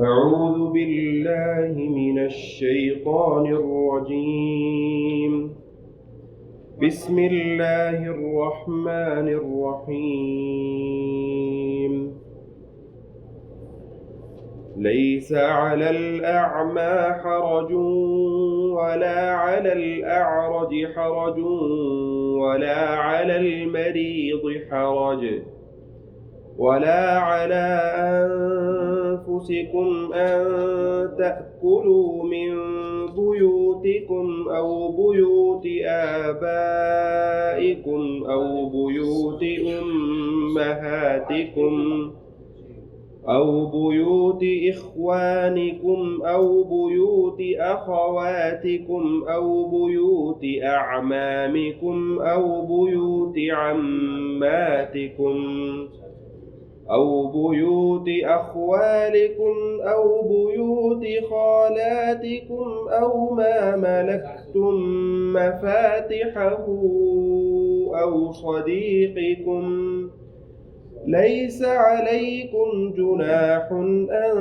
أعوذ بالله من الشيطان الرجيم. بسم الله الرحمن الرحيم. ليس على الأعمى حرج ولا على الأعرج حرج ولا على المريض حرج ولا على أنفسكم أن تأكلوا من بيوتكم أو بيوت آبائكم أو بيوت أمهاتكم أو بيوت إخوانكم أو بيوت أخواتكم أو بيوت أعمامكم أو بيوت عماتكم أو بيوت أخوالكم أو بيوت خالاتكم أو ما ملكتم مفاتحه أو صديقكم. ليس عليكم جناح أن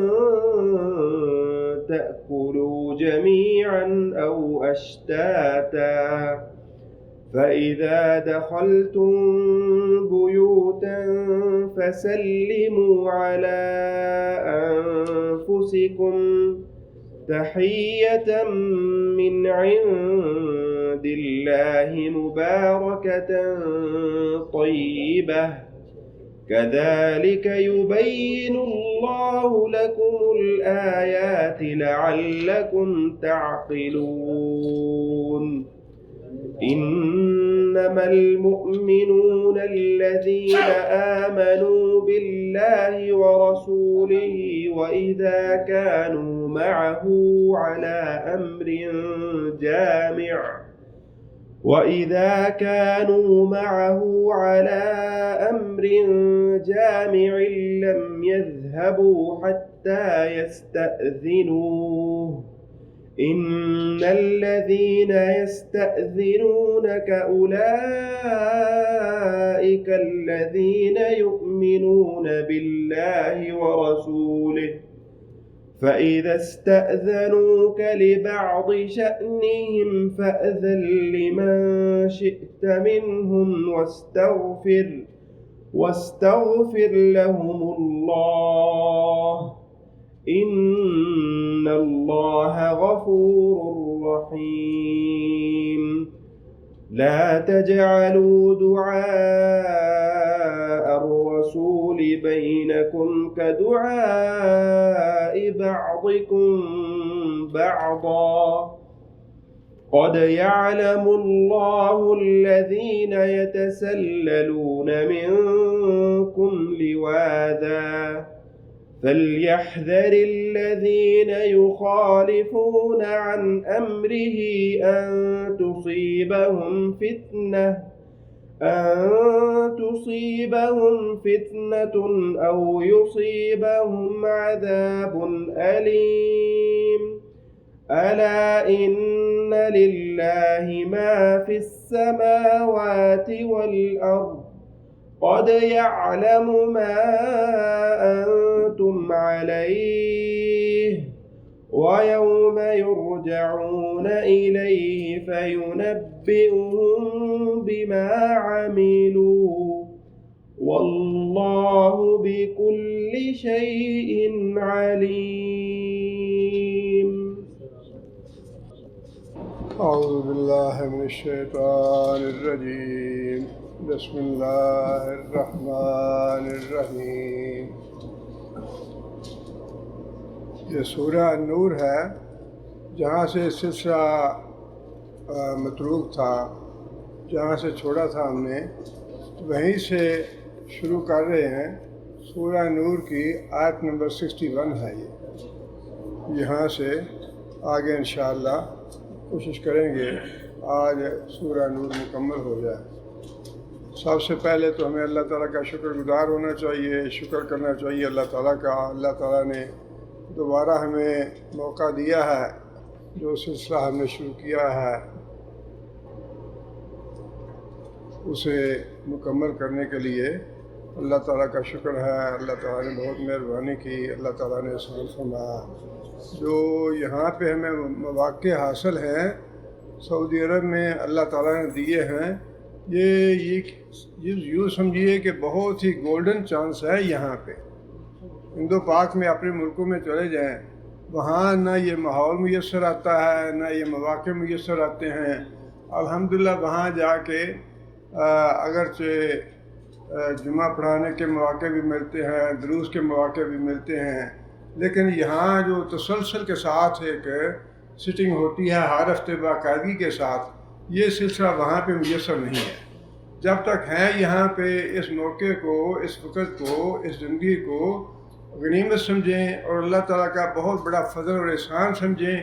تأكلوا جميعا أو أشتاتا، فإذا دخلتم بيوتا فسلموا على أنفسكم تحية من عند الله مباركة طيبة، كذلك يبين الله لكم الآيات لعلكم تعقلون. إنما المؤمنون الذين آمنوا بالله ورسوله وإذا كانوا معه على أمر جامع لم يذهبوا حتى يستأذنوه. إن الذين يستأذنونك أولئك الذين يؤمنون بالله ورسوله، فإذا استأذنوك لبعض شأنهم فأذن لمن شئت منهم واستغفر لهم الله، إن الله غفور رحيم. لا تجعلوا دعاء الرسول بينكم كدعاء بعضكم بعضا، قد يعلم الله الذين يتسللون منكم لواذا، فليحذر الذين يخالفون عن أمره أن تصيبهم فتنة أو يصيبهم عذاب أليم. ألا إن لله ما في السماوات والأرض، قد يعلم ما أنتم عليه، ويوم يرجعون إليه فينبئهم بما عملوا، والله بكل شيء عليم. أعوذ بالله من الشيطان الرجيم. بسم الله الرحمن الرحیم. یہ سورہ نور ہے، جہاں سے سلسلہ متروک تھا، جہاں سے چھوڑا تھا ہم نے، وہیں سے شروع کر رہے ہیں۔ سورہ نور کی آیت نمبر 61 ہے یہ۔ یہاں سے آگے انشاءاللہ کوشش کریں گے آج سورہ نور مکمل ہو جائے۔ سب سے پہلے تو ہمیں اللہ تعالیٰ کا شکر گزار ہونا چاہیے، شکر کرنا چاہیے اللہ تعالیٰ کا۔ اللہ تعالیٰ نے دوبارہ ہمیں موقع دیا ہے، جو سلسلہ ہم نے شروع کیا ہے اسے مکمل کرنے کے لیے، اللہ تعالیٰ کا شکر ہے، اللہ تعالیٰ نے بہت مہربانی کی، اللہ تعالیٰ نے احسان فرمایا۔ جو یہاں پہ ہمیں مواقع حاصل ہیں سعودی عرب میں اللہ تعالیٰ نے دیے ہیں، یہ یوں سمجھیے کہ بہت ہی گولڈن چانس ہے۔ یہاں پہ ہند و پاک میں اپنے ملکوں میں چلے جائیں، وہاں نہ یہ ماحول میسر آتا ہے، نہ یہ مواقع میسر آتے ہیں۔ الحمدللہ وہاں جا کے اگرچہ جمعہ پڑھانے کے مواقع بھی ملتے ہیں، دروس کے مواقع بھی ملتے ہیں، لیکن یہاں جو تسلسل کے ساتھ ایک سٹنگ ہوتی ہے ہر ہفتے باقاعدگی کے ساتھ، یہ سلسلہ وہاں پہ میسر نہیں ہے۔ جب تک ہیں یہاں پہ اس موقع کو، اس وقت کو، اس زندگی کو غنیمت سمجھیں اور اللہ تعالیٰ کا بہت بڑا فضل اور احسان سمجھیں۔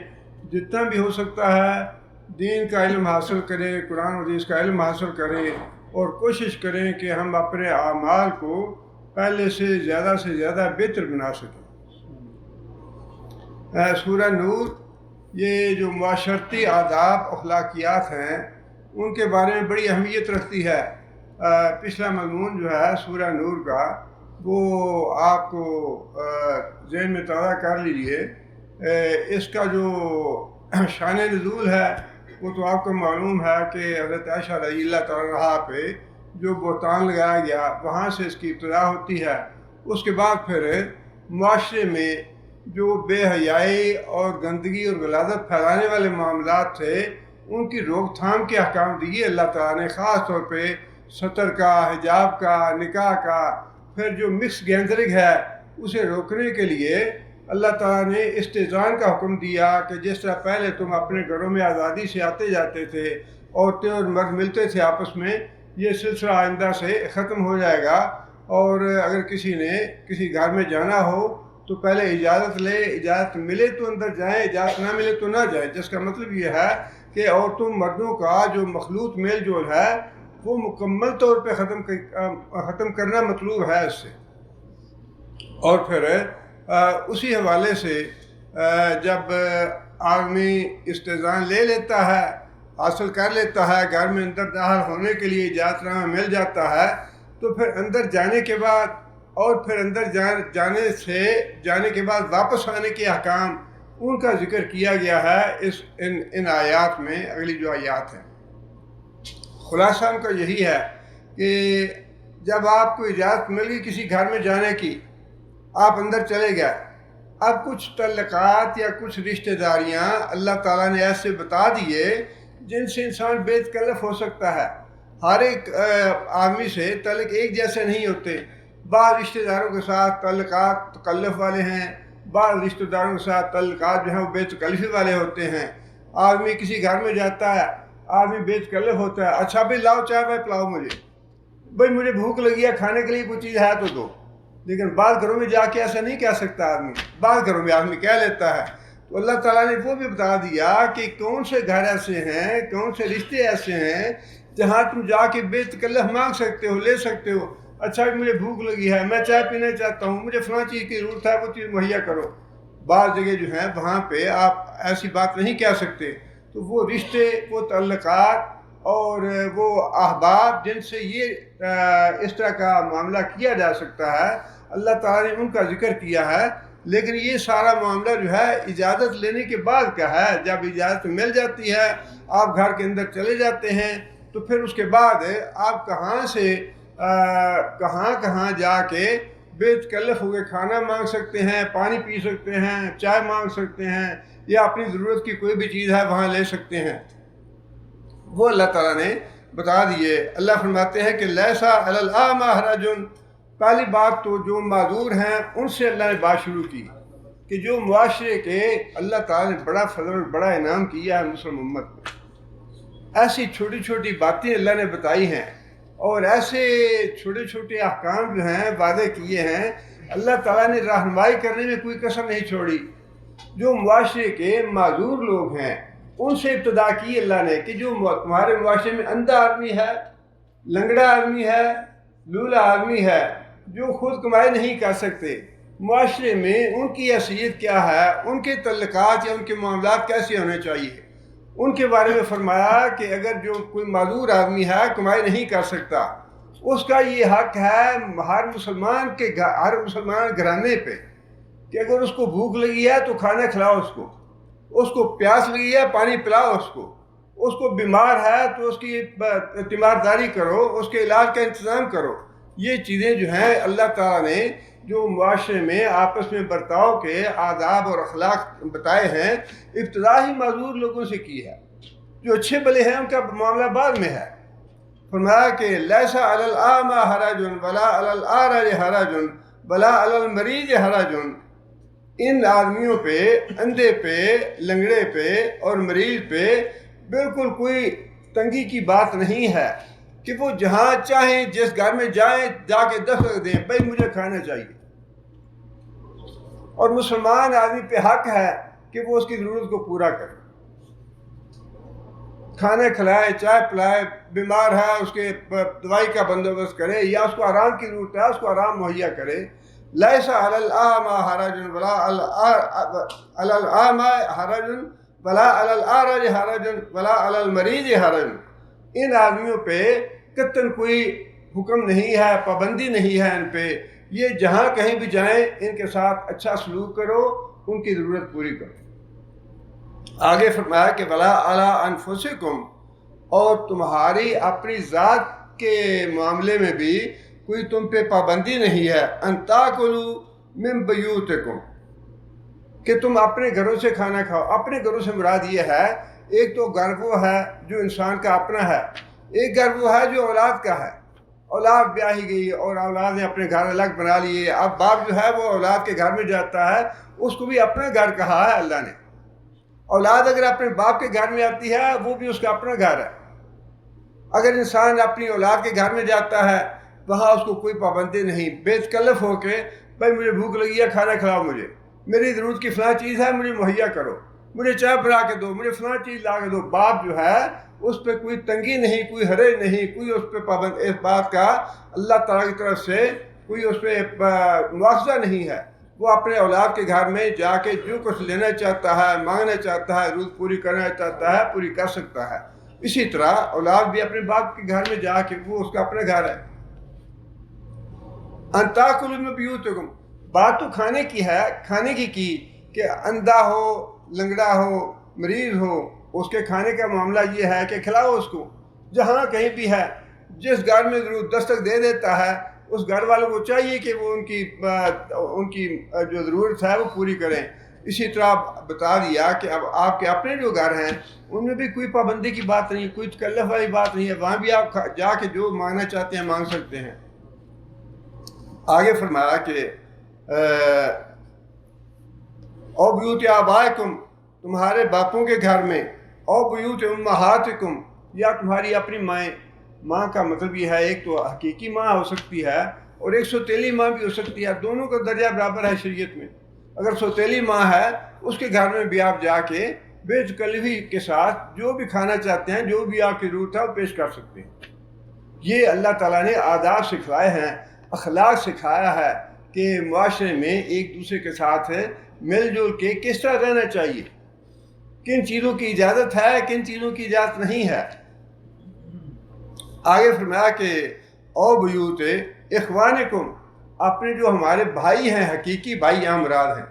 جتنا بھی ہو سکتا ہے دین کا علم حاصل کریں، قرآن و حدیث کا علم حاصل کریں، اور کوشش کریں کہ ہم اپنے اعمال کو پہلے سے زیادہ بہتر بنا سکیں۔ سورہ نور یہ جو معاشرتی آداب اخلاقیات ہیں ان کے بارے میں بڑی اہمیت رکھتی ہے۔ پچھلا مضمون جو ہے سورہ نور کا وہ آپ کو ذہن میں تازہ کر لیجئے۔ اس کا جو شان نزول ہے وہ تو آپ کو معلوم ہے کہ حضرت عائشہ رضی اللہ تعالیٰ عنہا پہ جو بہتان لگایا گیا وہاں سے اس کی ابتدا ہوتی ہے۔ اس کے بعد پھر معاشرے میں جو بے حیائی اور گندگی اور غلاظت پھیلانے والے معاملات تھے ان کی روک تھام کے احکام دیے اللہ تعالیٰ نے، خاص طور پہ ستر کا، حجاب کا، نکاح کا۔ پھر جو مکس گیندرنگ ہے اسے روکنے کے لیے اللہ تعالیٰ نے استئذان کا حکم دیا کہ جس طرح پہلے تم اپنے گھروں میں آزادی سے آتے جاتے تھے، عورتیں اور مرد ملتے تھے آپس میں، یہ سلسلہ آئندہ سے ختم ہو جائے گا، اور اگر کسی نے کسی گھر میں جانا ہو تو پہلے اجازت لے، اجازت ملے تو اندر جائیں، اجازت نہ ملے تو نہ جائیں، جس کا مطلب یہ ہے کہ عورتوں مردوں کا جو مخلوط میل جول ہے وہ مکمل طور پہ ختم کرنا مطلوب ہے اس سے۔ اور پھر اسی حوالے سے جب آدمی استئذان لے لیتا ہے، حاصل کر لیتا ہے، گھر میں اندر داخل ہونے کے لیے اجازت نامہ مل جاتا ہے، تو پھر اندر جانے کے بعد اور پھر اندر جانے کے بعد واپس آنے کے احکام ان کا ذکر کیا گیا ہے ان آیات میں۔ اگلی جو آیات ہیں خلاصہ ان کا یہی ہے کہ جب آپ کو اجازت مل گئی کسی گھر میں جانے کی، آپ اندر چلے گئے، اب کچھ تعلقات یا کچھ رشتہ داریاں اللہ تعالیٰ نے ایسے بتا دیے جن سے انسان بے تکلف ہو سکتا ہے۔ ہر ایک آدمی سے تعلق ایک جیسے نہیں ہوتے، بعض رشتہ داروں کے ساتھ تعلقات تکلف والے ہیں، بعض رشتہ داروں کے ساتھ تعلقات جو ہیں وہ بے تکلفی والے ہوتے ہیں۔ آدمی کسی گھر میں جاتا ہے، آدمی بے تکلف ہوتا ہے، اچھا بھائی لاؤ چائے بھائی پلاؤ مجھے، بھائی مجھے بھوک لگی ہے کھانے کے لیے کوئی چیز ہے تو دو۔ لیکن بعض گھروں میں جا کے ایسا نہیں کہہ سکتا آدمی، بعض گھروں میں آدمی کہہ لیتا ہے۔ تو اللہ تعالیٰ نے وہ بھی بتا دیا کہ کون سے گھر ایسے ہیں، کون سے رشتے ایسے ہیں جہاں تم جا کے بے تکلف مانگ سکتے ہو، لے سکتے ہو۔ اچھا مجھے بھوک لگی ہے، میں چائے پینا چاہتا ہوں، مجھے فلاں چیز کی ضرورت ہے، وہ چیز مہیا کرو۔ بعض جگہ جو ہیں وہاں پہ آپ ایسی بات نہیں کہہ سکتے۔ تو وہ رشتے، وہ تعلقات اور وہ احباب جن سے یہ اس طرح کا معاملہ کیا جا سکتا ہے اللہ تعالیٰ نے ان کا ذکر کیا ہے۔ لیکن یہ سارا معاملہ جو ہے اجازت لینے کے بعد کا ہے۔ جب اجازت مل جاتی ہے، آپ گھر کے اندر چلے جاتے ہیں، تو پھر اس کے بعد آپ کہاں سے کہاں جا کے بے تکلف ہو کے کھانا مانگ سکتے ہیں، پانی پی سکتے ہیں، چائے مانگ سکتے ہیں، یا اپنی ضرورت کی کوئی بھی چیز ہے وہاں لے سکتے ہیں، وہ اللہ تعالیٰ نے بتا دیے۔ اللہ فرماتے ہیں کہ لیسا علی الاعمی حرج، پہلی بات تو جو معذور ہیں ان سے اللہ نے بات شروع کی کہ جو معاشرے کے اللہ تعالیٰ نے بڑا فضل اور بڑا انعام کیا ہے مسلم امت میں، ایسی چھوٹی چھوٹی باتیں اللہ نے بتائی ہیں اور ایسے چھوٹے چھوٹے احکام جو ہیں وعدے کیے ہیں، اللہ تعالیٰ نے رہنمائی کرنے میں کوئی کسر نہیں چھوڑی۔ جو معاشرے کے معذور لوگ ہیں ان سے ابتدا کی اللہ نے کہ جو تمہارے معاشرے میں اندھا آدمی ہے، لنگڑا آدمی ہے، لولا آدمی ہے، جو خود کمائی نہیں کر سکتے، معاشرے میں ان کی حیثیت کیا ہے، ان کے تعلقات یا ان کے معاملات کیسے ہونے چاہیے، ان کے بارے میں فرمایا کہ اگر جو کوئی معذور آدمی ہے، کمائی نہیں کر سکتا، اس کا یہ حق ہے ہر مسلمان گھرانے پہ کہ اگر اس کو بھوک لگی ہے تو کھانا کھلاؤ اس کو پیاس لگی ہے پانی پلاؤ اس کو بیمار ہے تو اس کی تیمارداری کرو، اس کے علاج کا انتظام کرو۔ یہ چیزیں جو ہیں اللہ تعالیٰ نے جو معاشرے میں آپس میں برتاؤ کے آداب اور اخلاق بتائے ہیں، ابتدا ہی معذور لوگوں سے کی ہے۔ جو اچھے بلے ہیں ان کا معاملہ بعد میں ہے۔ فرمایا کہ لیسا علی الاعمی حرج ولا علی الاعرج حرج ولا علی المریض حرج، ان آدمیوں پہ، اندھے پہ، لنگڑے پہ اور مریض پہ بالکل کوئی تنگی کی بات نہیں ہے کہ وہ جہاں چاہیں جس گھر میں جائیں جا کے دستک دیں، بھائی مجھے کھانا چاہیے۔ اور مسلمان آدمی پہ حق ہے کہ وہ اس کی ضرورت کو پورا کرے، کھانا کھلائے، چائے پلائے، بیمار ہے اس کے دوائی کا بندوبست کرے، یا اس کو آرام کی ضرورت ہے اس کو آرام مہیا کرے۔ لیسا علی الاعمی حرج ولا علی الاعمی حرج ولا علی الاعرج حرج ولا علی المریض حرج، ان آدمیوں پہ قطعاً کوئی حکم نہیں ہے، پابندی نہیں ہے ان پہ، یہ جہاں کہیں بھی جائیں ان کے ساتھ اچھا سلوک کرو، ان کی ضرورت پوری کرو۔ آگے فرمایا کہ ولا علی انفسکم، اور تمہاری اپنی ذات کے معاملے میں بھی کوئی تم پہ پابندی نہیں ہے، ان تاکلوا من بیوتکم، کہ تم اپنے گھروں سے کھانا کھاؤ۔ اپنے گھروں سے مراد یہ ہے، ایک تو گھر وہ ہے جو انسان کا اپنا ہے، ایک گھر وہ ہے جو اولاد کا ہے۔ اولاد بیاہی گئی اور اولاد نے اپنے گھر الگ بنا لیے، اب باپ جو ہے وہ اولاد کے گھر میں جاتا ہے، اس کو بھی اپنا گھر کہا ہے اللہ نے۔ اولاد اگر اپنے باپ کے گھر میں آتی ہے وہ بھی اس کا اپنا گھر ہے۔ اگر انسان اپنی اولاد کے گھر میں جاتا ہے وہاں اس کو کوئی پابندی نہیں، بے تکلف ہو کے بھائی مجھے بھوک لگی ہے کھانا کھلاؤ، مجھے میری ضرورت کی فلاں چیز ہے مجھے مہیا کرو، مجھے چائے بنا کے دو، مجھے فلاں چیز لا کے دو۔ باپ جو ہے اس پہ کوئی تنگی نہیں، کوئی حرج نہیں، کوئی اس پہ پابند، اس بات کا اللہ تعالیٰ کی طرف سے کوئی اس پہ مواخذہ نہیں ہے۔ وہ اپنے اولاد کے گھر میں جا کے جو کچھ لینا چاہتا ہے، مانگنا چاہتا ہے، ضرورت پوری کرنا چاہتا ہے، پوری کر سکتا ہے۔ اسی طرح اولاد بھی اپنے باپ کے گھر میں جا کے، وہ اس کا اپنا گھر ہے۔ ان تاکلوا من بیوتکم، بات تو کھانے کی ہے، کھانے کی کہ اندھا ہو، لنگڑا ہو، مریض ہو، اس کے کھانے کا معاملہ یہ ہے کہ کھلاؤ اس کو، جہاں کہیں بھی ہے، جس گھر میں ضرورت دستک دے دیتا ہے اس گھر والوں کو چاہیے کہ وہ ان کی جو ضرورت ہے وہ پوری کریں۔ اسی طرح بتا دیا کہ اب آپ کے اپنے جو گھر ہیں ان میں بھی کوئی پابندی کی بات نہیں، کوئی تکلف والی بات نہیں ہے، وہاں بھی آپ جا کے جو مانگنا چاہتے ہیں مانگ سکتے ہیں۔ آگے فرمایا کہ او بیوت آبائکم، تمہارے باپوں کے گھر میں، او بیوت امہاتکم، یا تمہاری اپنی مائیں۔ ماں کا مطلب یہ ہے ایک تو حقیقی ماں ہو سکتی ہے اور ایک سوتیلی ماں بھی ہو سکتی ہے، دونوں کا درجہ برابر ہے شریعت میں۔ اگر سوتیلی ماں ہے اس کے گھر میں بھی آپ جا کے بے تکلفی کے ساتھ جو بھی کھانا چاہتے ہیں، جو بھی آپ کی ضرورت ہے وہ پیش کر سکتے ہیں۔ یہ اللہ تعالیٰ نے آداب سکھائے ہیں، اخلاق سکھایا ہے کہ معاشرے میں ایک دوسرے کے ساتھ مل جل کے کس طرح رہنا چاہیے، کن چیزوں کی اجازت ہے، کن چیزوں کی اجازت نہیں ہے۔ آگے فرمایا کہ او بیوت اخوانکم، اپنے جو ہمارے بھائی ہیں، حقیقی بھائی یہاں مراد ہیں،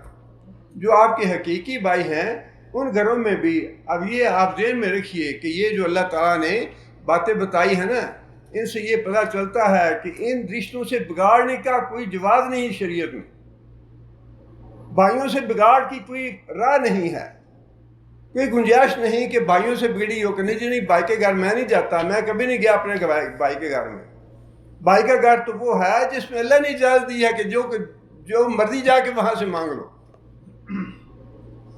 جو آپ کے حقیقی بھائی ہیں ان گھروں میں بھی۔ اب یہ آپ ذہن میں رکھیے کہ یہ جو اللہ تعالیٰ نے باتیں بتائی ہیں نا، ان سے یہ پتہ چلتا ہے کہ ان رشتوں سے بگاڑنے کا کوئی جواز نہیں شریعت میں، بھائیوں سے بگاڑ کی کوئی راہ نہیں ہے، کوئی گنجائش نہیں کہ بھائیوں سے بگڑی ہو کہ نہیں بھائی کے گھر میں نہیں جاتا، میں کبھی نہیں گیا اپنے بھائی کے گھر میں۔ بھائی کا گھر تو وہ ہے جس میں اللہ نے اجازت دی ہے کہ جو مرضی جا کے وہاں سے مانگ لو۔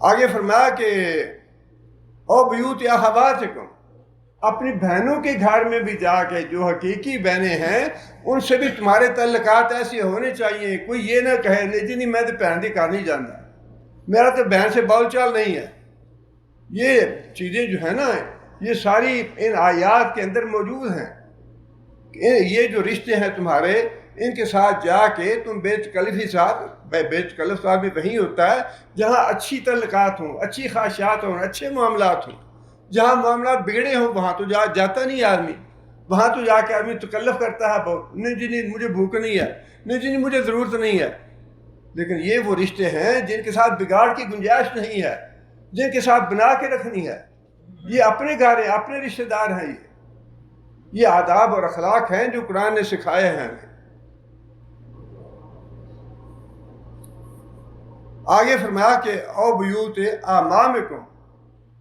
آگے فرمایا کہ او بیوت اخواتکم، اپنی بہنوں کے گھر میں بھی جا کے جو حقیقی بہنیں ہیں ان سے بھی تمہارے تعلقات ایسے ہونے چاہیے۔ کوئی یہ نہ کہے نہیں میں تو بہن کے گھر نہیں جانا، میرا تو بہن سے بول چال نہیں ہے۔ یہ چیزیں جو ہیں نا یہ ساری ان آیات کے اندر موجود ہیں۔ یہ جو رشتے ہیں تمہارے ان کے ساتھ جا کے تم بے تکلفی ساتھ، بے تکلف ساتھ بھی وہیں ہوتا ہے جہاں اچھی تعلقات ہوں، اچھی خواہشات ہوں، اچھے معاملات ہوں۔ جہاں معاملات بگڑے ہوں وہاں تو جاتا نہیں آدمی۔ وہاں تو جا کے آدمی تکلف کرتا ہے بہت، نہیں جی نہیں مجھے بھوک نہیں ہے، نہیں جی نہیں مجھے ضرورت نہیں ہے. لیکن یہ وہ رشتے ہیں جن کے ساتھ بگاڑ کی گنجائش نہیں ہے، جن کے ساتھ بنا کے رکھنی ہے. یہ اپنے گھر ہیں، اپنے رشتے دار ہیں. یہ آداب اور اخلاق ہیں جو قرآن نے سکھائے ہیں. آگے فرمایا کہ او بیوت اعمامکم،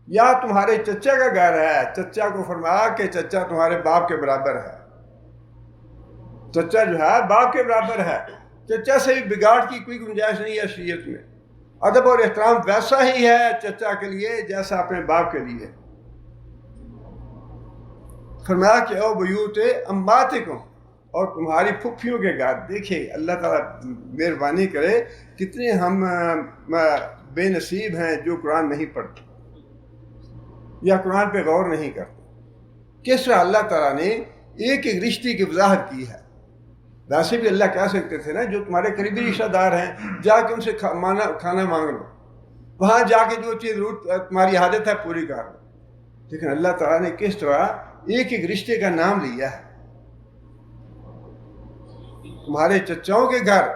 یا تمہارے چچا کا گھر ہے. چچا کو فرمایا کہ چچا تمہارے باپ کے برابر ہے. چچا جو ہے باپ کے برابر ہے. چچا سے بھی بگاڑ کی کوئی گنجائش نہیں ہے شریعت میں. ادب اور احترام ویسا ہی ہے چچا کے لیے جیسا اپنے باپ کے لیے. فرمایا کہ او بیوت اماتکم، اور تمہاری پھپھیوں کے گھر. دیکھیں اللہ تعالیٰ مہربانی کرے کتنے ہم بے نصیب ہیں جو قرآن نہیں پڑھتے یا قرآن پہ غور نہیں کرتے. کس طرح اللہ تعالیٰ نے ایک ایک رشتے کی وضاحت کی ہے. ویسے بھی اللہ کہہ سکتے تھے نا جو تمہارے قریبی رشتہ دار ہیں جا کے ان سے کھانا مانگ لو، وہاں جا کے جو چیز ضرورت تمہاری حاجت ہے پوری کر لو. لیکن اللہ تعالیٰ نے کس طرح ایک ایک رشتے کا نام لیا ہے. تمہارے چچاؤں کے گھر،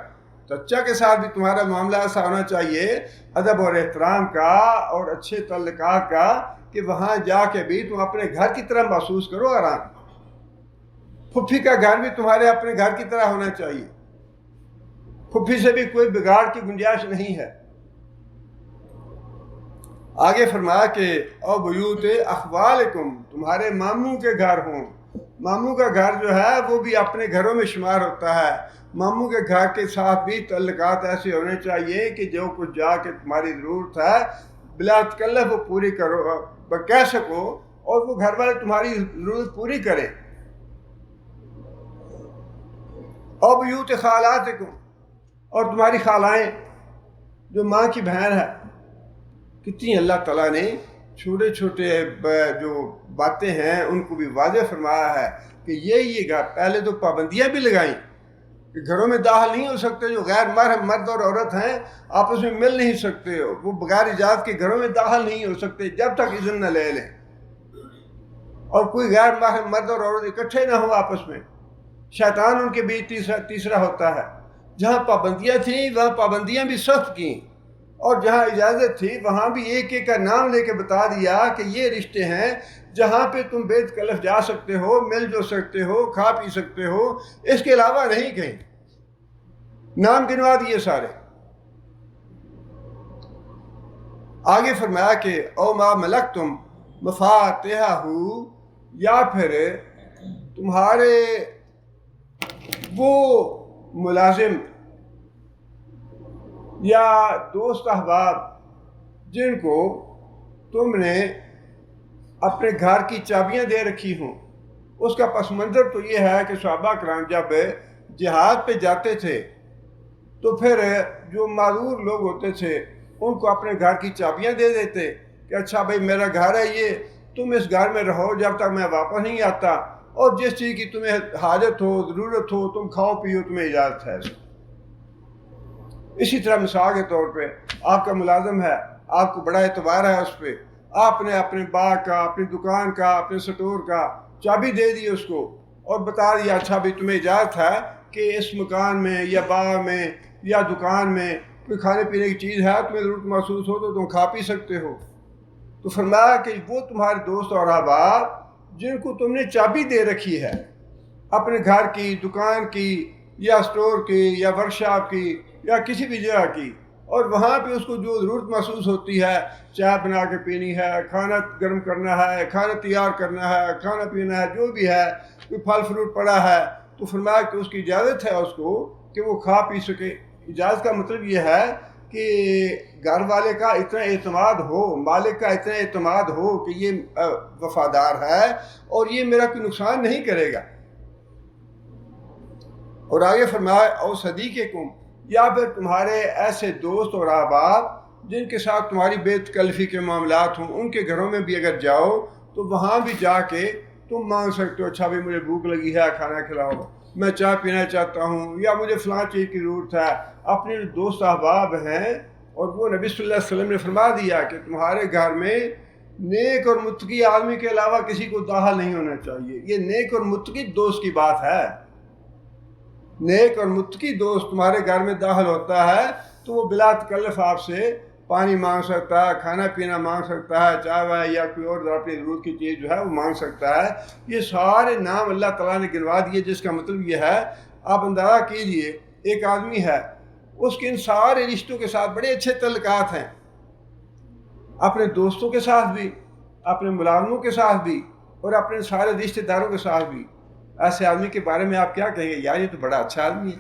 چچا کے ساتھ بھی تمہارا معاملہ ایسا ہونا چاہیے ادب اور احترام کا اور اچھے تعلقات کا کہ وہاں جا کے بھی تم اپنے گھر کی طرح محسوس کرو آرام. پھپھی کا گھر بھی تمہارے اپنے گھر کی طرح ہونا چاہیے. پھپھی سے بھی کوئی بگاڑ کی گنجائش نہیں ہے. آگے فرمایا کہ او بیوت اخوالکم، تمہارے ماموں کے گھر ہوں. ماموں کا گھر جو ہے وہ بھی اپنے گھروں میں شمار ہوتا ہے. ماموں کے گھر کے ساتھ بھی تعلقات ایسے ہونے چاہیے کہ جو کچھ جا کے تمہاری ضرورت ہے بلا تکلف وہ پوری کرو، کہہ سکو، اور وہ گھر والے تمہاری ضرورت پوری کریں. او بیوت خالاتکم، اور تمہاری خالائیں جو ماں کی بہن ہے. کتنی اللہ تعالیٰ نے چھوٹے چھوٹے جو باتیں ہیں ان کو بھی واضح فرمایا ہے کہ یہ گھر. پہلے تو پابندیاں بھی لگائیں کہ گھروں میں داخل نہیں ہو سکتے. جو غیر محرم مرد اور عورت ہیں آپس میں مل نہیں سکتے، وہ بغیر اجازت کے گھروں میں داخل نہیں ہو سکتے جب تک اذن نہ لے لیں. اور کوئی غیر محرم مرد اور عورت اکٹھے نہ ہو آپس میں. شیطان ان کے بیچ تیسرا ہوتا ہے. جہاں پابندیاں تھیں وہاں پابندیاں بھی سخت کیں، اور جہاں اجازت تھی وہاں بھی ایک ایک کا نام لے کے بتا دیا کہ یہ رشتے ہیں جہاں پہ تم بے تکلف جا سکتے ہو، مل جو سکتے ہو، کھا پی سکتے ہو، اس کے علاوہ نہیں کہیں. نام گنوا دیے سارے. آگے فرمایا کہ او ما ملکتم مفاتحہ، یا پھر تمہارے وہ ملازم یا دوست احباب جن کو تم نے اپنے گھر کی چابیاں دے رکھی ہوں. اس کا پس منظر تو یہ ہے کہ صحابہ کرام جب جہاد پہ جاتے تھے تو پھر جو معذور لوگ ہوتے تھے ان کو اپنے گھر کی چابیاں دے دیتے کہ اچھا بھائی میرا گھر ہے یہ، تم اس گھر میں رہو جب تک میں واپس نہیں آتا، اور جس چیز کی تمہیں حاجت ہو، ضرورت ہو، تم کھاؤ پیو، تمہیں اجازت ہے. اسی طرح مثال کے طور پہ آپ کا ملازم ہے، آپ کو بڑا اعتبار ہے اس پہ، آپ نے اپنے باغ کا، اپنی دکان کا، اپنے سٹور کا چابی دے دی اس کو اور بتا دیا اچھا بھی تمہیں اجازت ہے کہ اس مکان میں یا باغ میں یا دکان میں کوئی کھانے پینے کی چیز ہے، تمہیں ضرورت محسوس ہو تو تم کھا پی سکتے ہو. تو فرمایا کہ وہ تمہارے دوست اور احباب جن کو تم نے چابی دے رکھی ہے اپنے گھر کی، دکان کی یا سٹور کی یا ورکشاپ کی یا کسی بھی جگہ کی، اور وہاں پہ اس کو جو ضرورت محسوس ہوتی ہے، چائے بنا کے پینی ہے، کھانا گرم کرنا ہے، کھانا تیار کرنا ہے، کھانا پینا ہے، جو بھی ہے، کوئی پھل فروٹ پڑا ہے، تو فرمایا کہ اس کی اجازت ہے اس کو کہ وہ کھا پی سکے. اجازت کا مطلب یہ ہے کہ گھر والے کا اتنا اعتماد ہو، مالک کا اتنا اعتماد ہو کہ یہ وفادار ہے اور یہ میرا کوئی نقصان نہیں کرے گا. اور آگے فرمایا او صدیقکم، یا پھر تمہارے ایسے دوست اور احباب جن کے ساتھ تمہاری بے تکلفی کے معاملات ہوں، ان کے گھروں میں بھی اگر جاؤ تو وہاں بھی جا کے تم مانگ سکتے ہو اچھا بھی مجھے بھوک لگی ہے، کھانا کھلاؤ، میں چائے پینا چاہتا ہوں، یا مجھے فلاں چیز کی ضرورت ہے. اپنے دوست احباب ہیں، اور وہ نبی صلی اللہ علیہ وسلم نے فرما دیا کہ تمہارے گھر میں نیک اور متقی آدمی کے علاوہ کسی کو داخل نہیں ہونا چاہیے. یہ نیک اور متقی دوست کی بات ہے. نیک اور متقی دوست تمہارے گھر میں داخل ہوتا ہے تو وہ بلا تکلف آپ سے پانی مانگ سکتا ہے, کھانا پینا مانگ سکتا ہے, چائے وائے یا کوئی اور اپنی ضرورت کی چیز جو ہے وہ مانگ سکتا ہے. یہ سارے نام اللہ تعالیٰ نے گنوا دیے, جس کا مطلب یہ ہے آپ اندازہ کیجئے ایک آدمی ہے, اس کے ان سارے رشتوں کے ساتھ بڑے اچھے تعلقات ہیں, اپنے دوستوں کے ساتھ بھی, اپنے ملازموں کے ساتھ بھی, اور اپنے سارے رشتہ داروں کے ساتھ بھی. ایسے آدمی کے بارے میں آپ کیا کہیں گے؟ یار یہ تو بڑا اچھا آدمی ہے.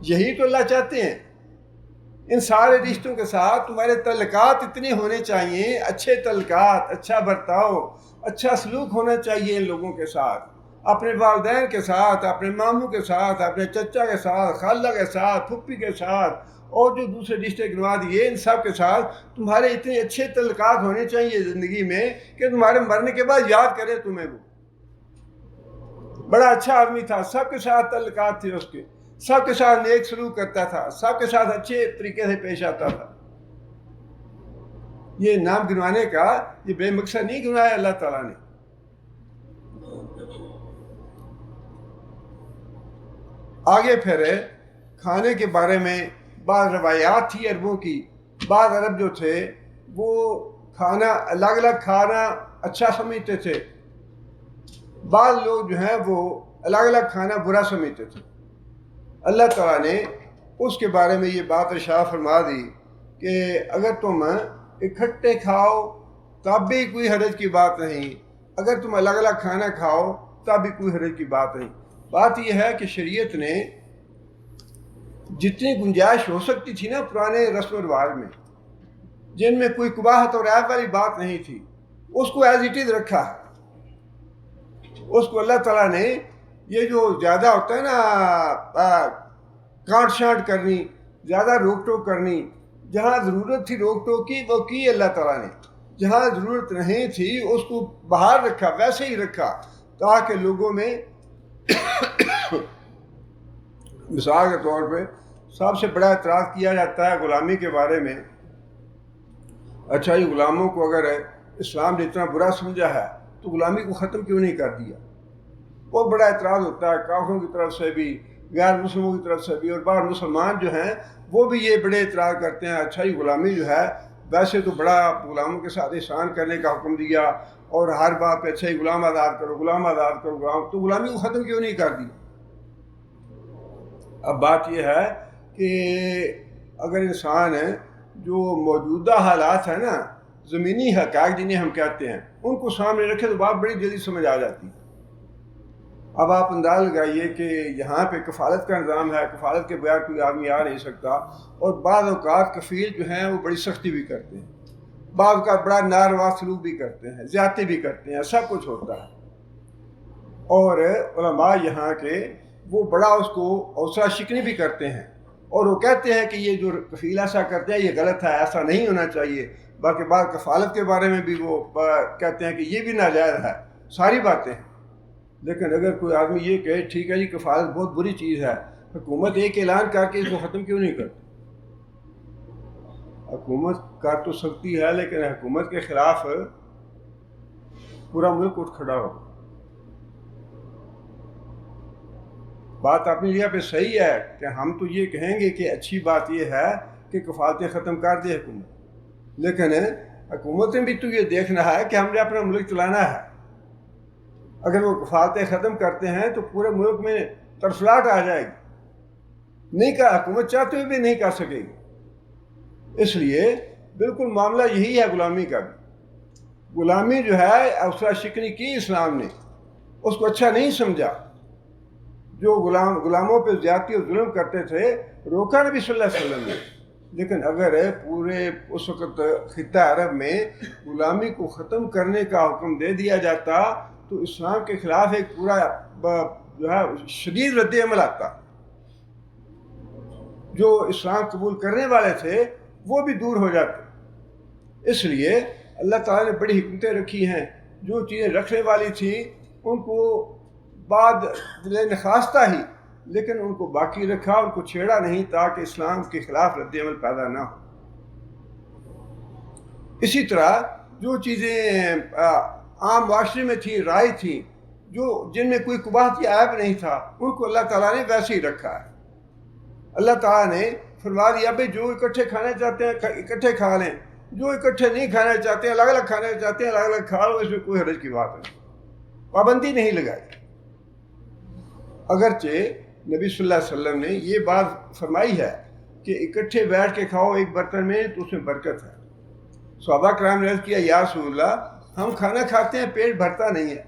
یہی تو اللہ چاہتے ہیں. ان سارے رشتوں کے ساتھ تمہارے تعلقات اتنے ہونے چاہیے, اچھے تعلقات, اچھا برتاؤ, اچھا سلوک ہونا چاہیے ان لوگوں کے ساتھ, اپنے والدین کے ساتھ, اپنے ماموں کے ساتھ, اپنے چچا کے ساتھ, خالہ کے ساتھ, پھپھی کے ساتھ, اور جو دوسرے رشتے گنوا دیے ان سب کے ساتھ تمہارے اتنے اچھے تعلقات ہونے چاہیے زندگی میں کہ تمہارے مرنے کے بعد یاد کرے تمہیں. وہ بڑا اچھا آدمی تھا, سب کے ساتھ تعلقات تھے اس کے, سب کے ساتھ نیک سلوک کرتا تھا, سب کے ساتھ اچھے طریقے سے پیش آتا تھا. یہ نام گنوانے کا یہ بے مقصد نہیں گنوایا اللہ تعالیٰ نے. آگے پھر کھانے کے بارے میں بعض روایات تھی عربوں کی. بعض عرب جو تھے وہ کھانا الگ الگ کھانا اچھا سمجھتے تھے, بعض لوگ جو ہیں وہ الگ الگ کھانا برا سمجھتے تھے. اللہ تعالیٰ نے اس کے بارے میں یہ بات ارشاد فرما دی کہ اگر تم اکٹھے کھاؤ تب بھی کوئی حرج کی بات نہیں, اگر تم الگ الگ کھانا کھاؤ تب بھی کوئی حرج کی بات نہیں. بات یہ ہے کہ شریعت نے جتنی گنجائش ہو سکتی تھی نا پرانے رسم و رواج میں, جن میں کوئی قباحت اور عیب والی بات نہیں تھی, اس کو ایز اٹ از رکھا ہے. اس کو اللہ تعالیٰ نے یہ جو زیادہ ہوتا ہے نا کانٹ شانٹ کرنی, زیادہ روک ٹوک کرنی, جہاں ضرورت تھی روک ٹوک کی وہ کی اللہ تعالیٰ نے, جہاں ضرورت نہیں تھی اس کو باہر رکھا, ویسے ہی رکھا تاکہ لوگوں میں مثال کے طور پہ سب سے بڑا اعتراض کیا جاتا ہے غلامی کے بارے میں. اچھا یہ غلاموں کو اگر اسلام نے اتنا برا سمجھا ہے تو غلامی کو ختم کیوں نہیں کر دیا؟ بہت بڑا اعتراض ہوتا ہے کافروں کی طرف سے بھی, غیر مسلموں کی طرف سے بھی, اور بعض مسلمان جو ہیں وہ بھی یہ بڑے اعتراض کرتے ہیں. اچھا یہ غلامی جو ہے ویسے تو بڑا غلاموں کے ساتھ احسان کرنے کا حکم دیا اور ہر بات پہ اچھا ہی غلام آزاد کرو, غلام آزاد کرو, غلام, تو غلامی کو ختم کیوں نہیں کر دی؟ اب بات یہ ہے کہ اگر انسان جو موجودہ حالات ہیں نا, زمینی حقائق جنہیں ہم کہتے ہیں, ان کو سامنے رکھے تو بات بڑی جلدی سمجھ آ جاتی ہے. اب آپ انداز لگائیے کہ یہاں پہ کفالت کا نظام ہے, کفالت کے بغیر کوئی آدمی آ نہیں سکتا, اور بعض اوقات کفیل جو ہیں وہ بڑی سختی بھی کرتے ہیں, بعض اوقات بڑا ناروا سلوک بھی کرتے ہیں, زیادتی بھی کرتے ہیں, سب کچھ ہوتا ہے. اور علماء یہاں کے وہ بڑا اس کو حوصلہ شکنی بھی کرتے ہیں, اور وہ کہتے ہیں کہ یہ جو کفیل ایسا کرتے ہیں یہ غلط ہے, ایسا نہیں ہونا چاہیے. باقی بعض کفالت کے بارے میں بھی وہ کہتے ہیں کہ یہ بھی ناجائز ہے. ساری باتیں ہیں, لیکن اگر کوئی آدمی یہ کہے ٹھیک ہے جی کفالت بہت بری چیز ہے, حکومت ایک اعلان کر کے اس کو ختم کیوں نہیں کرتی؟ حکومت کر تو سکتی ہے لیکن حکومت کے خلاف پورا ملک اٹھ کھڑا ہو. بات اپنی جگہ پہ صحیح ہے کہ ہم تو یہ کہیں گے کہ اچھی بات یہ ہے کہ کفالتیں ختم کر دے حکومت, لیکن حکومت نے بھی تو یہ دیکھنا ہے کہ ہم نے اپنا ملک چلانا ہے. اگر وہ کفالتیں ختم کرتے ہیں تو پورے ملک میں ترسلاٹ آ جائے گی, نہیں کر حکومت چاہتے ہوئے بھی نہیں کر سکے گی. اس لیے بالکل معاملہ یہی ہے غلامی کا بھی. غلامی جو ہے حوصلہ شکنی کی اسلام نے, اس کو اچھا نہیں سمجھا. جو غلاموں پہ زیادتی اور ظلم کرتے تھے روکا نبی صلی اللہ علیہ وسلم نے, لیکن اگر پورے اس وقت خطہ عرب میں غلامی کو ختم کرنے کا حکم دے دیا جاتا تو اسلام کے خلاف ایک پورا جو ہے شدید رد عمل آتا. جو اسلام قبول کرنے والے تھے وہ بھی دور ہو جاتے. اس لیے اللہ تعالیٰ نے بڑی حکمتیں رکھی ہیں. جو چیزیں رکھنے والی تھیں ان کو بعد نخواستہ ہی, لیکن ان کو باقی رکھا, ان کو چھیڑا نہیں تاکہ اسلام کے خلاف رد عمل پیدا نہ ہو. اسی طرح جو چیزیں عام معاشرے میں تھیں، رائج تھیں، جن میں کوئی قباحت یا عیب نہیں تھا، ان کو اللہ تعالیٰ نے ویسے ہی رکھا ہے۔ اللہ تعالیٰ نے فرما دیا بھائی جو اکٹھے کھانا چاہتے ہیں اکٹھے کھا لیں، جو اکٹھے نہیں کھانا چاہتے ہیں، الگ الگ کھانا چاہتے ہیں، الگ الگ کھا لو، اس میں کوئی حرج کی بات نہیں، پابندی نہیں لگائی۔ اگرچہ نبی صلی اللہ علیہ وسلم نے یہ بات فرمائی ہے کہ اکٹھے بیٹھ کے کھاؤ ایک برتن میں تو اس میں برکت ہے۔ صحابہ کرام نے عرض کیا یا رسول اللہ ہم کھانا کھاتے ہیں پیٹ بھرتا نہیں ہے،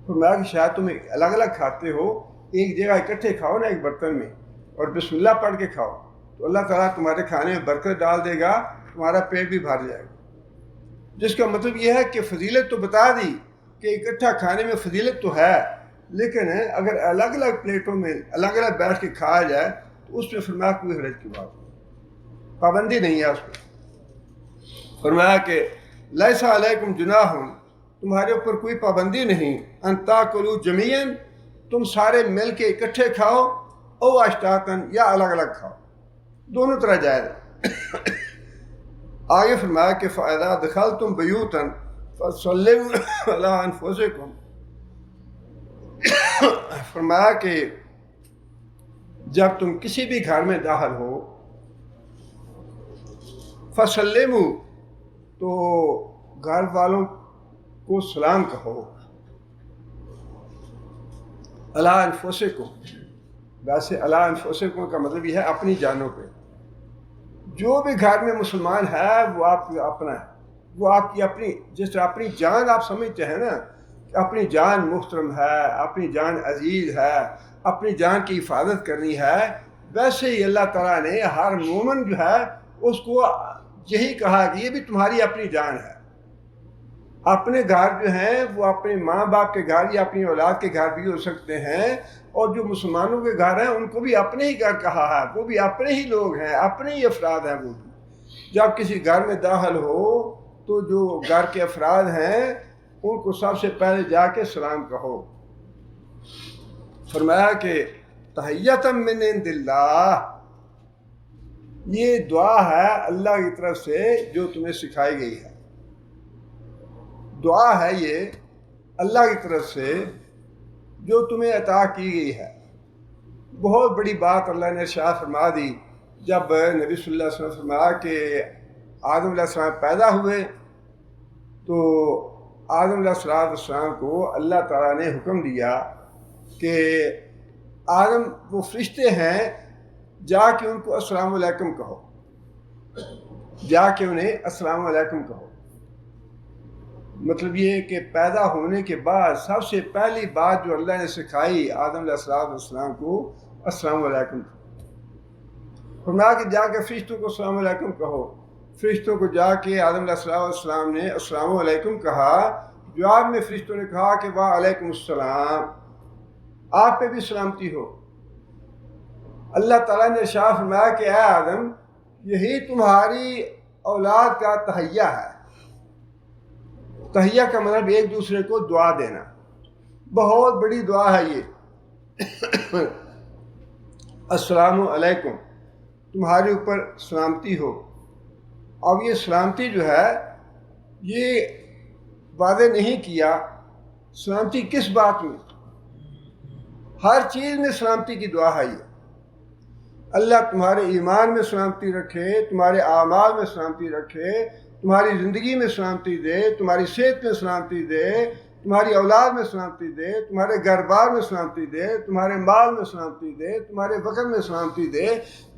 فرمایا کہ شاید تم الگ الگ کھاتے ہو، ایک جگہ اکٹھے کھاؤ نا ایک برتن میں اور بسم اللہ پڑھ کے کھاؤ تو اللہ تعالیٰ تمہارے کھانے میں برکت ڈال دے گا، تمہارا پیٹ بھی بھر جائے گا۔ جس کا مطلب یہ ہے کہ فضیلت تو بتا دی کہ اکٹھا کھانے میں فضیلت تو ہے، لیکن اگر الگ الگ پلیٹوں میں الگ الگ بیٹھ کے کھایا جائے تو اس میں فرمایا کوئی حرج کی بات نہیں، پابندی نہیں ہے اس میں۔ فرمایا کہ لیسا علیکم جناح، تمہارے اوپر کوئی پابندی نہیں، ان تاکلوا جمیعا، تم سارے مل کے اکٹھے کھاؤ، او اشتاتن، یا الگ الگ کھاؤ، دونوں طرح جائز ہے۔ آگے فرمایا کہ فَإِذَا دَخَلْتُمْ بُيُوتًا فَسَلِّمُوا عَلَىٰ أَنفُسِكُمْ، فرمایا کہ جب تم کسی بھی گھر میں داخل ہو، فَسَلِّمُوا، تو گھر والوں کو سلام کہو، عَلَىٰ أَنفُسِكُمْ، ویسے عَلَىٰ أَنفُسِكُمْ کا مطلب یہ ہے اپنی جانوں پہ۔ جو بھی گھر میں مسلمان ہے وہ آپ کا اپنا ہے، وہ آپ کی اپنی، جس طرح اپنی جان آپ سمجھتے ہیں نا کہ اپنی جان محترم ہے، اپنی جان عزیز ہے، اپنی جان کی حفاظت کرنی ہے، ویسے ہی اللہ تعالیٰ نے ہر مومن جو ہے اس کو یہی کہا کہ یہ بھی تمہاری اپنی جان ہے۔ اپنے گھر جو ہیں وہ اپنے ماں باپ کے گھر یا اپنی اولاد کے گھر بھی ہو سکتے ہیں، اور جو مسلمانوں کے گھر ہیں ان کو بھی اپنے ہی گھر کہا ہے، وہ بھی اپنے ہی لوگ ہیں، اپنے ہی افراد ہیں۔ وہ بھی جب کسی گھر میں داخل ہو تو جو گھر کے افراد ہیں ان کو سب سے پہلے جا کے سلام کہو۔ فرمایا کہ تحیۃ من عند اللہ، یہ دعا ہے اللہ کی طرف سے جو تمہیں سکھائی گئی ہے، دعا ہے یہ اللہ کی طرف سے جو تمہیں عطا کی گئی ہے۔ بہت بڑی بات اللہ نے ارشاد فرما دی جب نبی صلی اللہ علیہ وسلم فرمایا کہ آدم علیہ السلام پیدا ہوئے تو آدم علیہ السلام کو اللہ تعالیٰ نے حکم دیا کہ آدم وہ فرشتے ہیں، جا کے ان کو السلام علیکم کہو، جا کے انہیں السلام علیکم کہو۔ مطلب یہ کہ پیدا ہونے کے بعد سب سے پہلی بات جو اللہ نے سکھائی آدم علیہ السلام کو السلام علیکم، فرمایا کہ جا کے فرشتوں کو السلام علیکم کہو۔ فرشتوں کو جا کے آدم علیہ السلام نے السلام علیکم کہا، جواب میں فرشتوں نے کہا کہ وعلیکم السلام، آپ پہ بھی سلامتی ہو۔ اللہ تعالیٰ نے ارشاد فرمایا کہ اے آدم یہی تمہاری اولاد کا تحیہ ہے۔ تحیہ کا مطلب ایک دوسرے کو دعا دینا، بہت بڑی دعا ہے یہ۔ السلام علیکم، تمہارے اوپر سلامتی ہو۔ اب یہ سلامتی جو ہے یہ واضح نہیں کیا سلامتی کس بات میں، ہر چیز میں سلامتی کی دعا ہے یہ۔ اللہ تمہارے ایمان میں سلامتی رکھے، تمہارے اعمال میں سلامتی رکھے، تمہاری زندگی میں سلامتی دے، تمہاری صحت میں سلامتی دے، تمہاری اولاد میں سلامتی دے، تمہارے گھر بار میں سلامتی دے، تمہارے مال میں سلامتی دے، تمہارے وقت میں سلامتی دے۔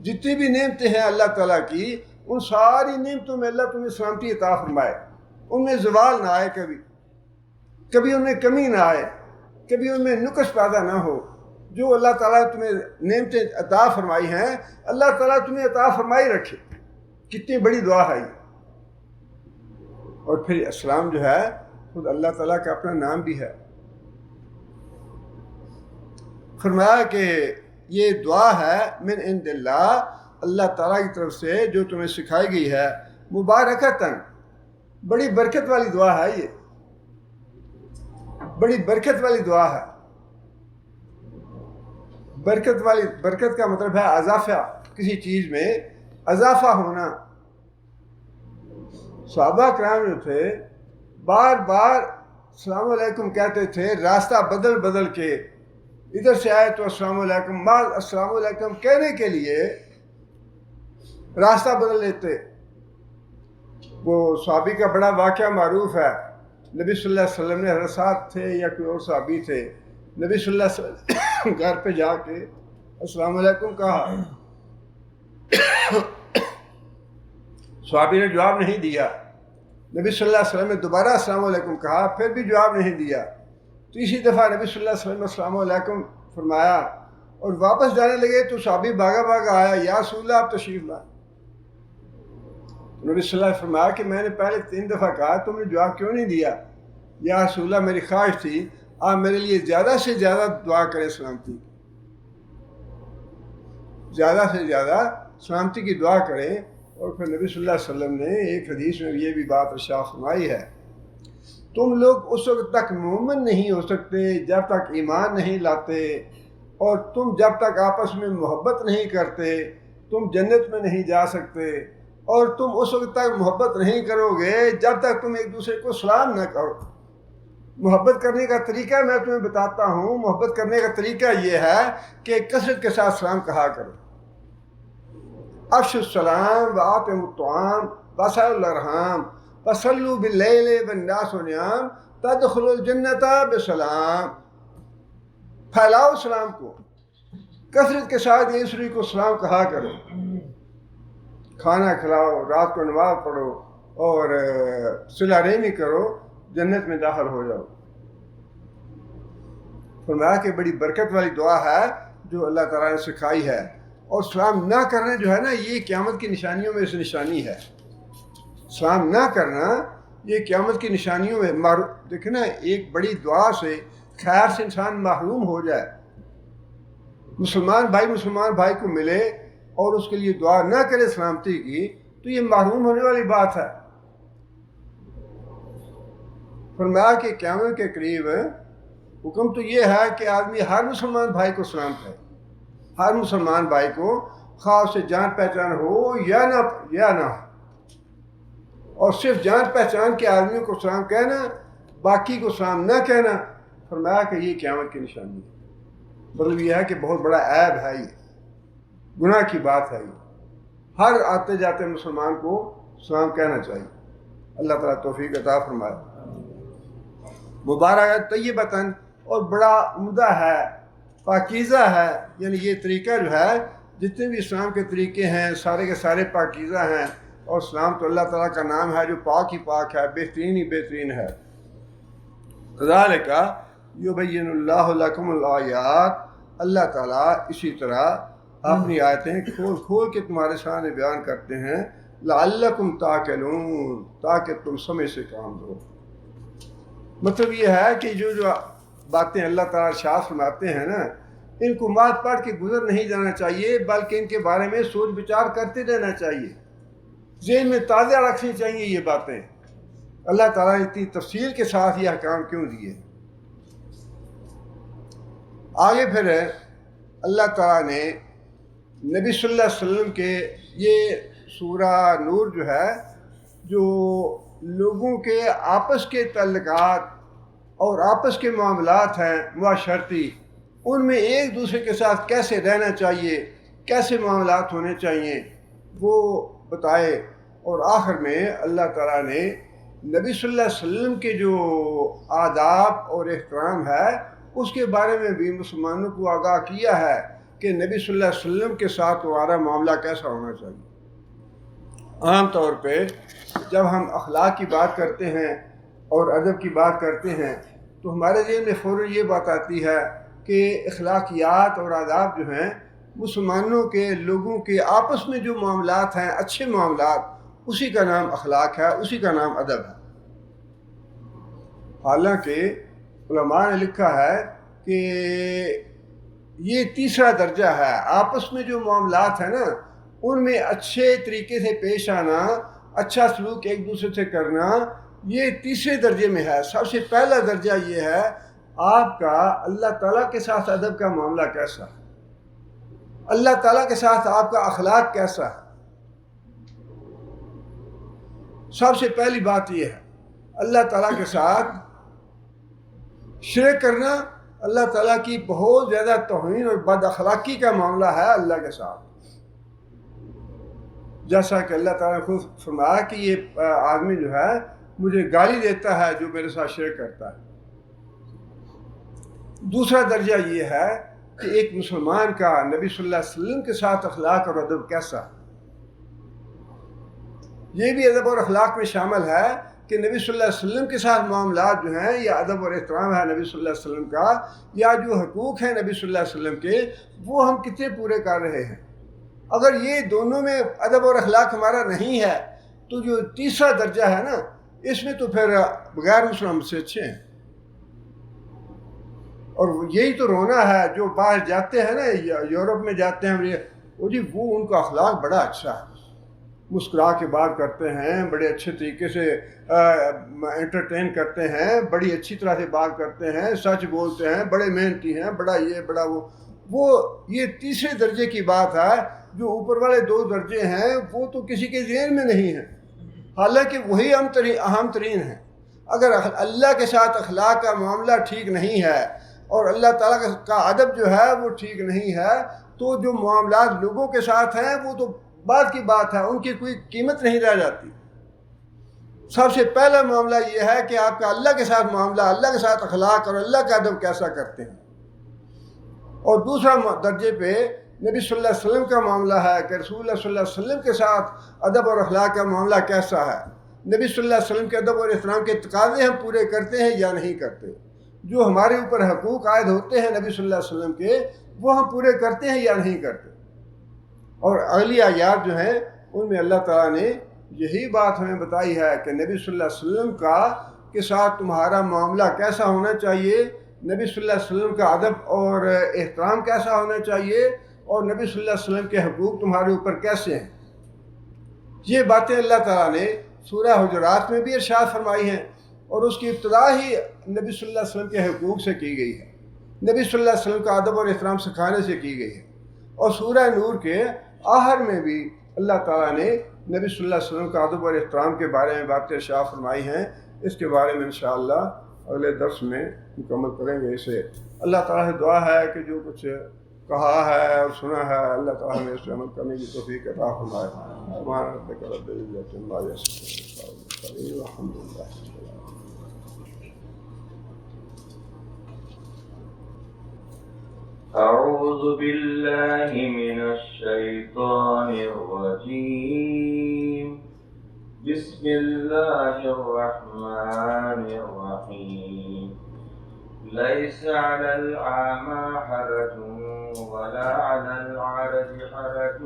جتنی بھی نعمتیں ہیں اللہ تعالیٰ کی، ان ساری نعمتوں میں اللہ تمہیں سلامتی عطا فرمائے، ان میں زوال نہ آئے، کبھی ان میں کمی نہ آئے، کبھی ان میں نقص پیدا نہ ہو۔ جو اللہ تعالیٰ نے تمہیں نعمتیں عطا فرمائی ہیں اللہ تعالیٰ تمہیں عطا فرمائی رکھے۔ کتنی بڑی دعا ہے یہ۔ اور پھر السلام جو ہے خود اللہ تعالیٰ کا اپنا نام بھی ہے۔ فرمایا کہ یہ دعا ہے من عند اللہ، اللہ تعالیٰ کی طرف سے جو تمہیں سکھائی گئی ہے، مبارکتاً، بڑی برکت والی دعا ہے یہ، بڑی برکت والی دعا ہے۔ برکت کا مطلب ہے اضافہ، کسی چیز میں اضافہ ہونا، صحابہ کرام جو تھے بار بار السلام علیکم کہتے تھے، راستہ بدل بدل کے، ادھر سے آئے تو السلام علیکم، بعض السلام علیکم کہنے کے لیے راستہ بدل لیتے۔ وہ صحابی کا بڑا واقعہ معروف ہے، نبی صلی اللہ علیہ وسلم نے حضرت سعد تھے یا کوئی اور صحابی تھے، نبی صلی اللہ علیہ وسلم گھر پہ جا کے السلام علیکم کہا، صحابی نے جواب نہیں دیا، نبی صلی اللہ علیہ وسلم نے دوبارہ السلام علیکم کہا، پھر بھی جواب نہیں دیا، تیسری دفعہ نبی صلی اللہ علیہ وسلم نے السلام علیکم فرمایا اور واپس جانے لگے تو صحابی بھاگا بھاگا آیا، یا رسول اللہ آپ تشریف لائیں۔ نبی صلی اللہ علیہ وسلم فرمایا کہ میں نے پہلے 3 دفعہ کہا، تم نے جواب کیوں نہیں دیا؟ یا رسول اللہ میری خواہش تھی آپ میرے لیے زیادہ سے زیادہ دعا کریں سلامتی کی، زیادہ سے زیادہ سلامتی کی دعا کریں۔ اور پھر نبی صلی اللہ علیہ وسلم نے ایک حدیث میں یہ بھی بات ارشاد فرمائی ہے، تم لوگ اس وقت تک مومن نہیں ہو سکتے جب تک ایمان نہیں لاتے، اور تم جب تک آپس میں محبت نہیں کرتے تم جنت میں نہیں جا سکتے، اور تم اس وقت تک محبت نہیں کرو گے جب تک تم ایک دوسرے کو سلام نہ کرو۔ محبت کرنے کا طریقہ میں تمہیں بتاتا ہوں، محبت کرنے کا طریقہ یہ ہے کہ کثرت کے ساتھ سلام کہا کرو، افشوا السلام وآتموا الطعام وصلوا الارحام وصلوا باللیل والناس نیام تدخلوا الجنت بسلام۔ پھیلاؤ سلام کو، کثرت کے ساتھ ایک دوسرے کو سلام کہا کرو، کھانا کھلاؤ، رات کو نماز پڑھو اور صلہ رحمی کرو، جنت میں داخل ہو جاؤ۔ فرمایا کہ بڑی برکت والی دعا ہے جو اللہ تعالیٰ نے سکھائی ہے، اور سلام نہ کرنا جو ہے نا یہ قیامت کی نشانیوں میں سے نشانی ہے۔ سلام نہ کرنا یہ قیامت کی نشانیوں میں دیکھیں نا، ایک بڑی دعا سے خیر سے انسان محروم ہو جائے، مسلمان بھائی کو ملے اور اس کے لیے دعا نہ کرے سلامتی کی، تو یہ محروم ہونے والی بات ہے۔ فرمایا کہ قیامت کے قریب حکم تو یہ ہے کہ آدمی ہر مسلمان بھائی کو سلام کرے، ہر مسلمان بھائی کو، خواہ اسے جان پہچان ہو یا نہ ہو، اور صرف جان پہچان کے آدمیوں کو سلام کہنا، باقی کو سلام نہ کہنا۔ فرمایا کہ یہ قیامت کی نشانی ہے، مطلب یہ ہے کہ بہت بڑا عیب ہے، یہ گناہ کی بات ہے، یہ ہر آتے جاتے مسلمان کو سلام کہنا چاہیے۔ اللہ تعالیٰ توفیق عطا فرمائے۔ مبارک طیبتاً، اور بڑا عمدہ ہے، پاکیزہ ہے، یعنی یہ طریقہ جو ہے، جتنے بھی اسلام کے طریقے ہیں سارے کے سارے پاکیزہ ہیں، اور اسلام تو اللہ تعالیٰ کا نام ہے جو پاک ہی پاک ہے، بہترین ہی بہترین ہے۔ ذالک یبین اللہ لکم الآیات، اللہ تعالیٰ اسی طرح اپنی آیتیں کھول کھول کے تمہارے سامنے بیان کرتے ہیں، لعلکم تعقلون، تاکہ تم سمجھ سے کام دو۔ مطلب یہ ہے کہ جو باتیں اللہ تعالیٰ ارشاد فرماتے ہیں نا، ان کو مات پڑھ کے گزر نہیں جانا چاہیے، بلکہ ان کے بارے میں سوچ بچار کرتے رہنا چاہیے، ذہن میں تازہ رکھنی چاہیے یہ باتیں۔ اللہ تعالیٰ نے اتنی تفصیل کے ساتھ یہ احکام کیوں دیے؟ آگے پھر اللہ تعالیٰ نے نبی صلی اللہ علیہ وسلم کے یہ سورہ نور جو ہے، جو لوگوں کے آپس کے تعلقات اور آپس کے معاملات ہیں معاشرتی، ان میں ایک دوسرے کے ساتھ کیسے رہنا چاہیے، کیسے معاملات ہونے چاہیے، وہ بتائے۔ اور آخر میں اللہ تعالیٰ نے نبی صلی اللہ علیہ وسلم کے جو آداب اور احترام ہے اس کے بارے میں بھی مسلمانوں کو آگاہ کیا ہے کہ نبی صلی اللہ علیہ وسلم کے ساتھ ہمارا معاملہ کیسا ہونا چاہیے۔ عام طور پہ جب ہم اخلاق کی بات کرتے ہیں اور ادب کی بات کرتے ہیں تو ہمارے ذہن میں فوراً یہ بات آتی ہے کہ اخلاقیات اور آداب جو ہیں مسلمانوں کے لوگوں کے آپس میں جو معاملات ہیں، اچھے معاملات، اسی کا نام اخلاق ہے، اسی کا نام ادب ہے۔ حالانکہ علماء نے لکھا ہے کہ یہ تیسرا درجہ ہے، آپس میں جو معاملات ہیں نا ان میں اچھے طریقے سے پیش آنا، اچھا سلوک ایک دوسرے سے کرنا، یہ تیسرے درجے میں ہے۔ سب سے پہلا درجہ یہ ہے آپ کا اللہ تعالیٰ کے ساتھ ادب کا معاملہ کیسا ہے، اللہ تعالیٰ کے ساتھ آپ کا اخلاق کیسا ہے۔ سب سے پہلی بات یہ ہے اللہ تعالیٰ کے ساتھ شرک کرنا اللہ تعالیٰ کی بہت زیادہ توہین اور بد اخلاقی کا معاملہ ہے اللہ کے ساتھ. جیسا کہ اللہ تعالیٰ نے خود فرمایا کہ یہ آدمی جو ہے مجھے گالی دیتا ہے جو میرے ساتھ شرک کرتا ہے. دوسرا درجہ یہ ہے کہ ایک مسلمان کا نبی صلی اللہ علیہ وسلم کے ساتھ اخلاق اور ادب کیسا. یہ بھی ادب اور اخلاق میں شامل ہے کہ نبی صلی اللہ علیہ وسلم کے ساتھ معاملات جو ہیں یا ادب اور احترام ہے نبی صلی اللہ علیہ وسلم کا یا جو حقوق ہیں نبی صلی اللہ علیہ وسلم کے وہ ہم کتنے پورے کر رہے ہیں. اگر یہ دونوں میں ادب اور اخلاق ہمارا نہیں ہے تو جو تیسرا درجہ ہے نا اس میں تو پھر بغیر مسلم سے اچھے ہیں. اور یہی تو رونا ہے جو باہر جاتے ہیں نا یورپ میں جاتے ہیں جی وہ ان کا اخلاق بڑا اچھا ہے, مسکرا کے بات کرتے ہیں, بڑے اچھے طریقے سے انٹرٹین کرتے ہیں, بڑی اچھی طرح سے بات کرتے ہیں, سچ بولتے ہیں, بڑے محنتی ہیں, بڑا یہ بڑا وہ یہ تیسرے درجے کی بات ہے. جو اوپر والے دو درجے ہیں وہ تو کسی کے ذہن میں نہیں ہیں, حالانکہ وہی اہم ترین ہیں. اگر اللہ کے ساتھ اخلاق کا معاملہ ٹھیک نہیں ہے اور اللہ تعالیٰ کا ادب جو ہے وہ ٹھیک نہیں ہے تو جو معاملات لوگوں کے ساتھ ہیں وہ تو بعد کی بات ہے, ان کی کوئی قیمت نہیں رہ جاتی. سب سے پہلا معاملہ یہ ہے کہ آپ کا اللہ کے ساتھ معاملہ, اللہ کے ساتھ اخلاق اور اللہ کا ادب کیسا کرتے ہیں. اور دوسرا درجے پہ نبی صلی اللہ علیہ وسلم کا معاملہ ہے کہ رسول اللہ صلی اللہ علیہ وسلم کے ساتھ ادب اور اخلاق کا معاملہ کیسا ہے. نبی صلی اللہ علیہ وسلم کے ادب اور احترام کے تقاضے ہم پورے کرتے ہیں یا نہیں کرتے. جو ہمارے اوپر حقوق عائد ہوتے ہیں نبی صلی اللہ علیہ وسلم کے وہ ہم پورے کرتے ہیں یا نہیں کرتے. اور اگلی آیات جو ہیں ان میں اللہ تعالیٰ نے یہی بات ہمیں بتائی ہے کہ نبی صلی اللہ علیہ وسلم کے ساتھ تمہارا معاملہ کیسا ہونا چاہیے, نبی صلی اللہ علیہ وسلم کا ادب اور احترام کیسا ہونا چاہیے, اور نبی صلی اللہ علیہ وسلم کے حقوق تمہارے اوپر کیسے ہیں. یہ باتیں اللہ تعالیٰ نے سورہ حجرات میں بھی ارشاد فرمائی ہیں اور اس کی ابتدا ہی نبی صلی اللہ علیہ وسلم کے حقوق سے کی گئی ہے, نبی صلی اللہ علیہ وسلم کا ادب اور احترام سکھانے سے کی گئی ہے. اور سورہ نور کے آخر میں بھی اللہ تعالیٰ نے نبی صلی اللہ علیہ وسلم کا ادب اور احترام کے بارے میں باتیں ارشاد فرمائی ہیں. اس کے بارے میں انشاءاللہ اگلے درس میں مکمل کریں گے اسے. اللہ تعالیٰ سے دعا ہے کہ جو کچھ کہا ہے اور سنا ہے اللہ تعالیٰ نے اس پہ عمل کرنے کی توفیق عطا فرمائے. سبحان ربک رب العزت عما یصفون والحمد للہ. أعوذ بالله من الشيطان الرجيم. بسم الله الرحمن الرحيم. ليس على الأعمى حرج ولا على العرج حرج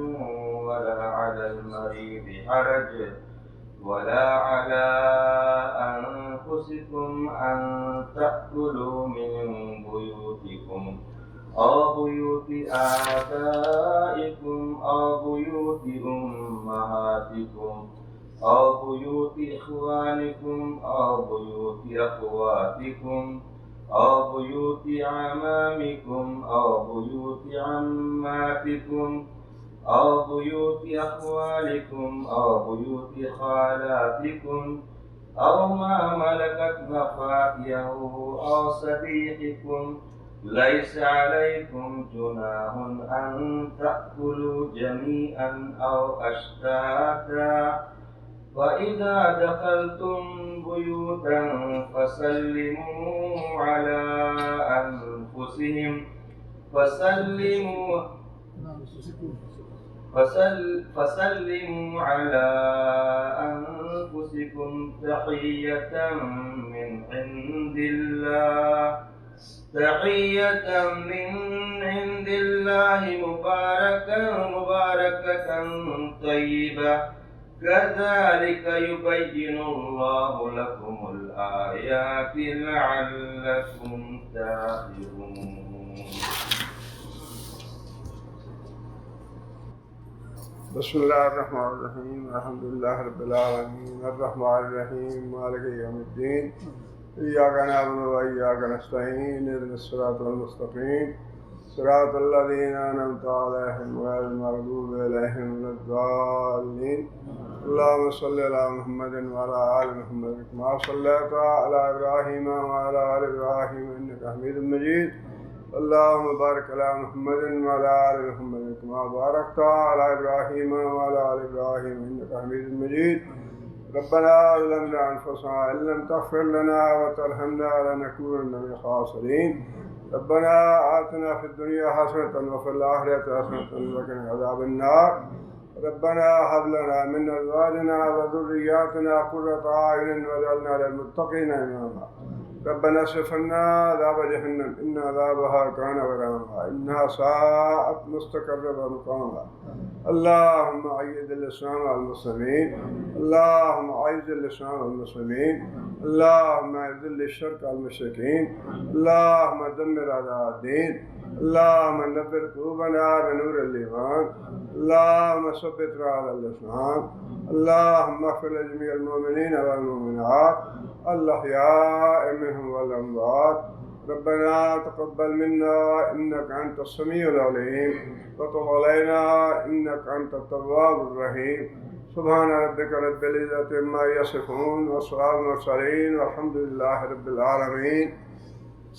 ولا على المريض حرج ولا على أنفسكم أن تأكلوا من بيوتكم أو بيوت آبائكم أو بيوت أمهاتكم أو بيوت إخوانكم أو بيوت أخواتكم أو بيوت عمامكم أو بيوت عماتكم أو بيوت أخوالكم أو بيوت خالاتكم أو ما ملكت مفاتحه أو صديقكم. ليس عليكم جناح أن تأكلوا جميعا أو أشتاتا. وإذا دخلتم بيوتا فسلموا على أنفسهم فسلموا على أنفسكم تحية من عند الله مباركة طيبة. كذلك يبين الله لكم الآيات لعلكم تعقلون. بسم الله الرحمن الرحيم. الحمد لله رب العالمين الرحمن الرحيم مالك يوم الدين. إياك نعبد وإياك نستعين. اهدنا الصراط المستقيم صراط الذين أنعمت عليهم غير المغضوب عليهم ولا الضالين. اللهم صل على محمد وعلى آل محمد كما صليت على إبراهيم وعلى آل إبراهيم إنك حميد مجيد. اللهم بارك على محمد وعلى آل محمد كما باركت على إبراهيم وعلى آل إبراهيم إنك حميد مجيد. ربنا ظلمنا أنفسنا إن لم تغفر لنا وترحمنا لنكونن من الخاسرين. ربنا آتنا في الدنيا حسنة وفي الآخرة حسنة وقنا عذاب النار. ربنا هب لنا من أزواجنا وذرياتنا قرة أعين واجعلنا للمتقين إماما. ربنا اصرف عنا عذاب جهنم إن عذابها كان غراما إنها ساءت مستقرا ومقاما. اللهم أعز الإسلام والمسلمين. اللهم أعز الإسلام والمسلمين. اللهم أذل الشرك والمشركين. اللهم دمر أعداء الدين. اللهم نبر قلوبنا بنور الإيمان. اللهم ثبتنا على الإسلام. اللهم اغفر لجميع المؤمنين والمؤمنات الأحياء منهم والأموات. ربنا تقبل منا إنك أنت السميع العليم وتب علينا إنك أنت التواب الرحيم. سبحان ربك رب العزة عما يصفون وسلام على المرسلين والحمد لله رب العالمين.